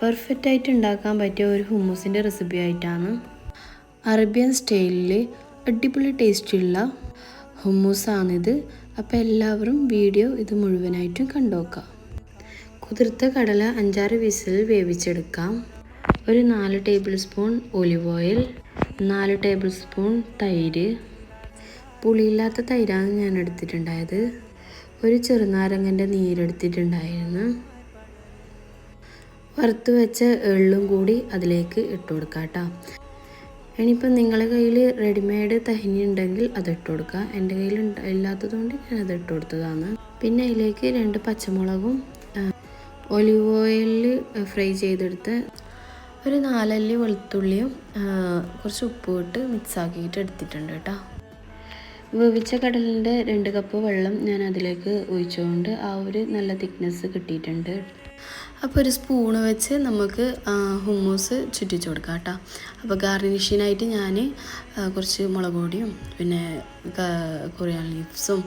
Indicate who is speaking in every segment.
Speaker 1: പെർഫെക്റ്റായിട്ട് ഉണ്ടാക്കാൻ പറ്റിയ ഒരു ഹുമ്മൂസിൻ്റെ റെസിപ്പി ആയിട്ടാണ്. അറേബ്യൻ സ്റ്റൈലിൽ അടിപൊളി ടേസ്റ്റുള്ള ഹുമ്മൂസാണിത്. അപ്പോൾ എല്ലാവരും വീഡിയോ ഇത് മുഴുവനായിട്ടും കണ്ടുനോക്കാം. കുതിർത്ത കടല 5-6 വിസിൽ വേവിച്ചെടുക്കാം. ഒരു 4 table spoon olive oil, 4 table spoon തൈര്, പുളിയില്ലാത്ത തൈരാണ് ഞാൻ എടുത്തിട്ടുണ്ടായത്. ഒരു ചെറുനാരങ്ങൻ്റെ നീരെടുത്തിട്ടുണ്ടായിരുന്നു. വറുത്ത് വെച്ച എള്ളും കൂടി അതിലേക്ക് ഇട്ട് കൊടുക്കാം കേട്ടോ. ഇനിയിപ്പം നിങ്ങളുടെ കയ്യിൽ റെഡിമെയ്ഡ് തഹിനി ഉണ്ടെങ്കിൽ അത് ഇട്ട് കൊടുക്കുക. എൻ്റെ കയ്യിൽ ഇല്ലാത്തതുകൊണ്ട് ഞാൻ അത് ഇട്ട് കൊടുത്തതാണ്. പിന്നെ അതിലേക്ക് 2 പച്ചമുളകും ഒലിവ് ഓയിലിൽ ഫ്രൈ ചെയ്തെടുത്ത് ഒരു 4 അല്ലി വെളുത്തുള്ളിയും കുറച്ച് ഉപ്പും ഇട്ട് മിക്സാക്കിയിട്ട് എടുത്തിട്ടുണ്ട് കേട്ടോ. വേവിച്ച കടലിൻ്റെ 2 കപ്പ് വെള്ളം ഞാൻ അതിലേക്ക് ഒഴിച്ചുകൊണ്ട് ആ ഒരു നല്ല തിക്നെസ് കിട്ടിയിട്ടുണ്ട്. അപ്പോൾ ഒരു സ്പൂണ് വെച്ച് നമുക്ക് ഹുമ്മൂസ് ചുറ്റിച്ച് കൊടുക്കാം കേട്ടോ. അപ്പോൾ ഗാർണിഷിനായിട്ട് ഞാൻ കുറച്ച് മുളക് പൊടിയും പിന്നെ കൊറിയാൻ ലീവ്സും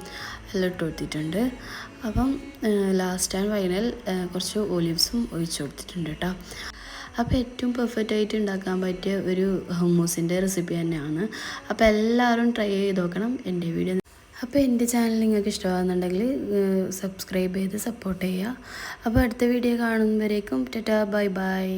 Speaker 1: എല്ലാം ഇട്ട് കൊടുത്തിട്ടുണ്ട്. അപ്പം ലാസ്റ്റ് ആൻഡ് ഫൈനൽ കുറച്ച് ഒലിവ്സും ഒഴിച്ച് കൊടുത്തിട്ടുണ്ട് കേട്ടോ. അപ്പോൾ ഏറ്റവും പെർഫെക്റ്റായിട്ട് ഉണ്ടാക്കാൻ പറ്റിയ ഒരു ഹുമ്മൂസിൻ്റെ റെസിപ്പി തന്നെയാണ്. അപ്പോൾ എല്ലാവരും ട്രൈ ചെയ്ത് നോക്കണം എൻ്റെ വീഡിയോ. അപ്പോൾ എൻ്റെ ചാനൽ നിങ്ങൾക്ക് ഇഷ്ടമാകുന്നുണ്ടെങ്കിൽ സബ്സ്ക്രൈബ് ചെയ്ത് സപ്പോർട്ട് ചെയ്യുക. അപ്പോൾ അടുത്ത വീഡിയോ കാണുന്നവരേക്കും ടാറ്റാ ബൈ ബൈ.